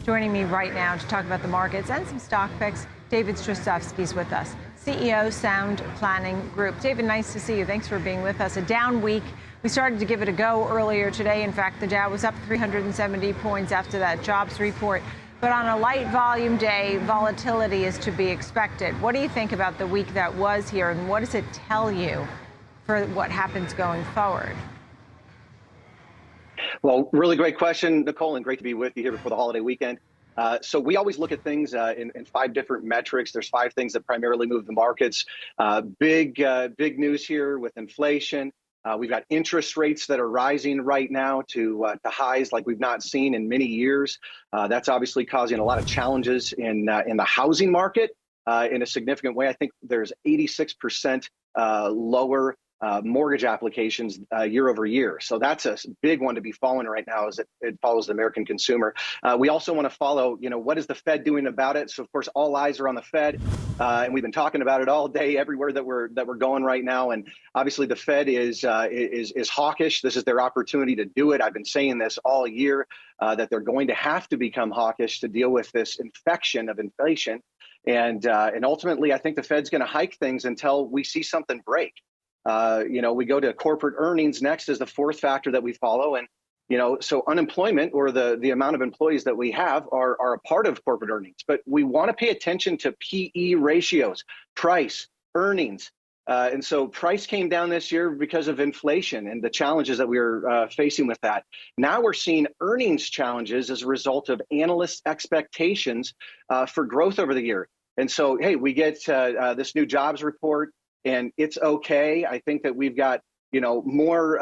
Joining me right now to talk about the markets and some stock picks, David Strasovsky's with us, CEO, Sound Planning Group. David, nice to see you. Thanks for being with us. A down week. We started to give it a go earlier today. In fact, the Dow was up 370 points after that jobs report. But on a light volume day, volatility is to be expected. What do you think about the week that was here, and what does it tell you for what happens going forward? Well, really great question, Nicole, and great to be with you here before the holiday weekend. So we always look at things in 5 different metrics. There's 5 things that primarily move the markets. Big news here with inflation. We've got interest rates that are rising right now to highs like we've not seen in many years. That's obviously causing a lot of challenges in the housing market in a significant way. I think there's 86% lower mortgage applications year over year. So that's a big one to be following right now as it follows the American consumer. We also want to follow, what is the Fed doing about it? So of course, all eyes are on the Fed, and we've been talking about it all day, everywhere that we're going right now. And obviously, the Fed is hawkish. This is their opportunity to do it. I've been saying this all year that they're going to have to become hawkish to deal with this infection of inflation. And ultimately, I think the Fed's going to hike things until we see something break. We go to corporate earnings next as the 4th factor that we follow. And, so unemployment, or the amount of employees that we have, are a part of corporate earnings. But we want to pay attention to PE ratios, price, earnings. And so price came down this year because of inflation and the challenges that we were facing with that. Now we're seeing earnings challenges as a result of analyst expectations for growth over the year. And so, hey, we get this new jobs report. And it's okay. I think that we've got, more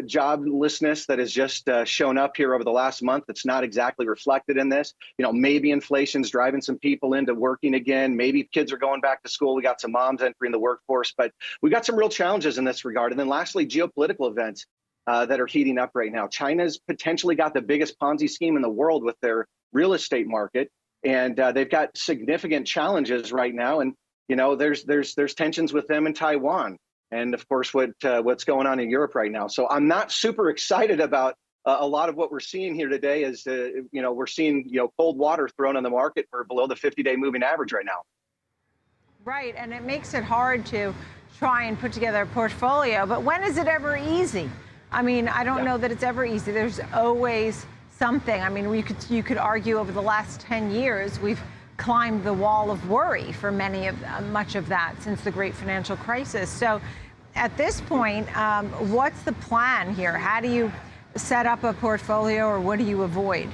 joblessness that has just shown up here over the last month. That's not exactly reflected in this. Maybe inflation's driving some people into working again. Maybe kids are going back to school. We got some moms entering the workforce, but we got some real challenges in this regard. And then lastly, geopolitical events that are heating up right now. China's potentially got the biggest Ponzi scheme in the world with their real estate market. And they've got significant challenges right now. And there's tensions with them in Taiwan, and of course what's going on in Europe right now. So I'm not super excited about a lot of what we're seeing here today. As we're seeing cold water thrown on the market. We're below the 50-day moving average right now. Right, and it makes it hard to try and put together a portfolio. But when is it ever easy? I mean, I don't know that it's ever easy. There's always something. I mean, you could argue over the last 10 years we've climbed the wall of worry for much of that since the great financial crisis. So at this point, what's the plan here? How do you set up a portfolio, or what do you avoid?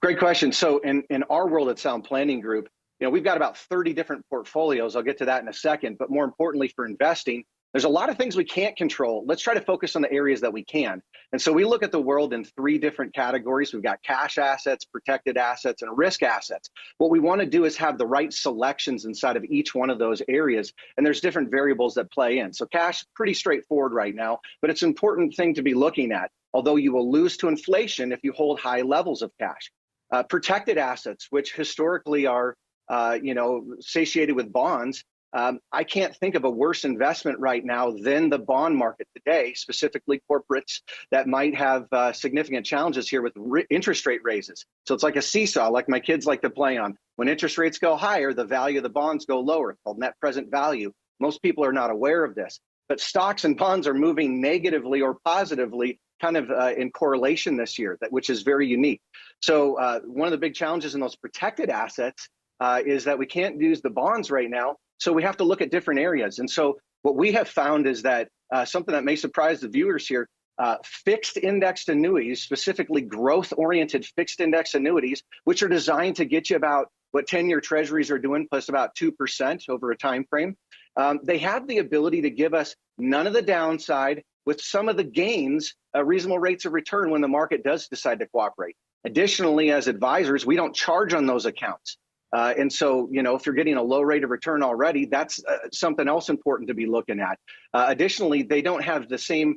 Great question. So in our world at Sound Planning Group, we've got about 30 different portfolios. I'll get to that in a second. But more importantly, for investing, there's a lot of things we can't control. Let's try to focus on the areas that we can. And so we look at the world in 3 different categories. We've got cash assets, protected assets, and risk assets. What we want to do is have the right selections inside of each one of those areas. And there's different variables that play in. So cash, pretty straightforward right now, but it's an important thing to be looking at, although you will lose to inflation if you hold high levels of cash. Protected assets, which historically are satiated with bonds. I can't think of a worse investment right now than the bond market today, specifically corporates that might have significant challenges here with interest rate raises. So it's like a seesaw, like my kids like to play on. When interest rates go higher, the value of the bonds go lower. It's called net present value. Most people are not aware of this, but stocks and bonds are moving negatively or positively kind of in correlation this year, which is very unique. So one of the big challenges in those protected assets is that we can't use the bonds right now. So we have to look at different areas. And so what we have found is that something that may surprise the viewers here, fixed indexed annuities, specifically growth-oriented fixed index annuities, which are designed to get you about what 10-year treasuries are doing, plus about 2% over a time frame. They have the ability to give us none of the downside with some of the gains, reasonable rates of return when the market does decide to cooperate. Additionally, as advisors, we don't charge on those accounts. And so, if you're getting a low rate of return already, that's something else important to be looking at. Additionally, they don't have the same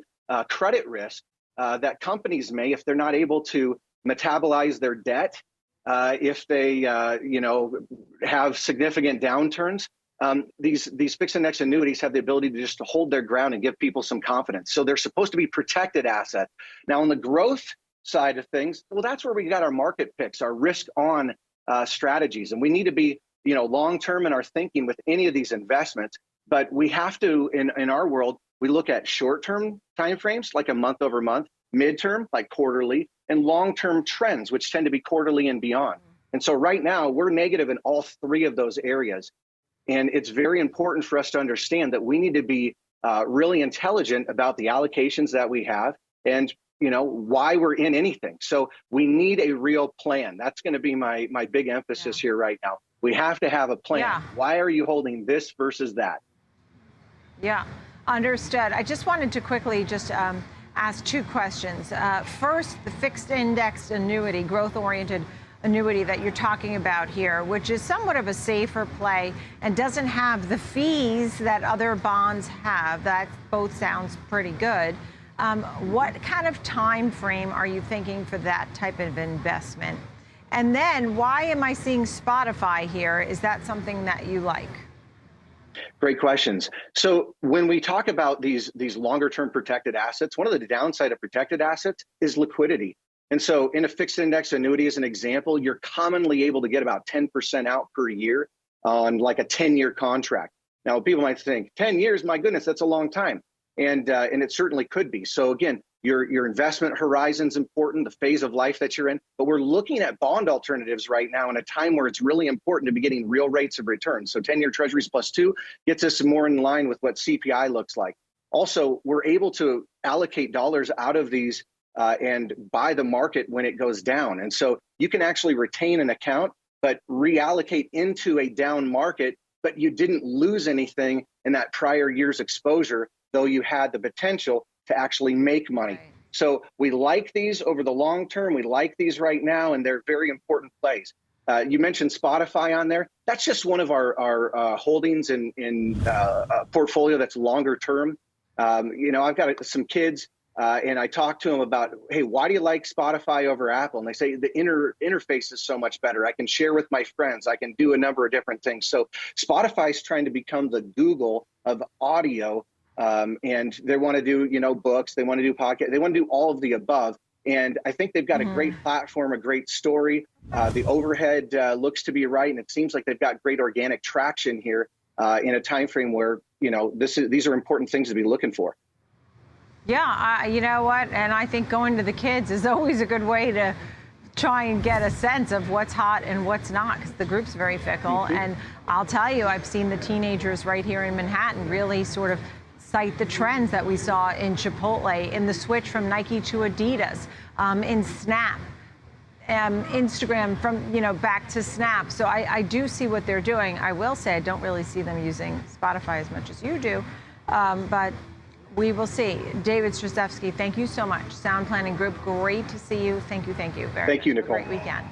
credit risk that companies may if they're not able to metabolize their debt, if they, have significant downturns. These fixed index annuities have the ability to just hold their ground and give people some confidence. So they're supposed to be protected assets. Now, on the growth side of things, well, that's where we got our market picks, our risk on strategies. And we need to be, long-term in our thinking with any of these investments. But we have to, in our world, we look at short-term timeframes, like a month over month, midterm, like quarterly, and long-term trends, which tend to be quarterly and beyond. And so right now, we're negative in all three of those areas. And it's very important for us to understand that we need to be really intelligent about the allocations that we have and, why we're in anything. So we need a real plan. That's going to be my big emphasis here right now. We have to have a plan. Yeah. Why are you holding this versus that? Yeah, understood. I just wanted to quickly just ask two questions. First, the fixed indexed annuity, growth-oriented annuity that you're talking about here, which is somewhat of a safer play and doesn't have the fees that other bonds have. That both sounds pretty good. What kind of time frame are you thinking for that type of investment? And then why am I seeing Spotify here? Is that something that you like? Great questions. So when we talk about these longer term protected assets, one of the downside of protected assets is liquidity. And so in a fixed index annuity, as an example, you're commonly able to get about 10% out per year on like a 10-year contract. Now, people might think 10 years, my goodness, that's a long time. And it certainly could be. So again, your investment horizon is important, the phase of life that you're in. But we're looking at bond alternatives right now in a time where it's really important to be getting real rates of return. So 10-year treasuries +2 gets us more in line with what CPI looks like. Also, we're able to allocate dollars out of these and buy the market when it goes down. And so you can actually retain an account, but reallocate into a down market, but you didn't lose anything in that prior year's exposure, though you had the potential to actually make money. Right. So we like these over the long term. We like these right now, and they're very important plays. You mentioned Spotify on there. That's just one of our holdings in a portfolio that's longer term. I've got some kids, and I talk to them about, hey, why do you like Spotify over Apple? And they say the interface is so much better. I can share with my friends. I can do a number of different things. So Spotify is trying to become the Google of audio. And they want to do, books, they want to do podcasts, they want to do all of the above. And I think they've got a great platform, a great story. The overhead looks to be right. And it seems like they've got great organic traction here in a time frame where, these are important things to be looking for. Yeah, you know what? And I think going to the kids is always a good way to try and get a sense of what's hot and what's not, because the group's very fickle. And I'll tell you, I've seen the teenagers right here in Manhattan really sort of cite the trends that we saw in Chipotle, in the switch from Nike to Adidas, in Snap, Instagram from, back to Snap. So I do see what they're doing. I will say I don't really see them using Spotify as much as you do, but we will see. David Straszewski, thank you so much. Sound Planning Group, great to see you. Thank you. Thank you, Nicole. Great weekend.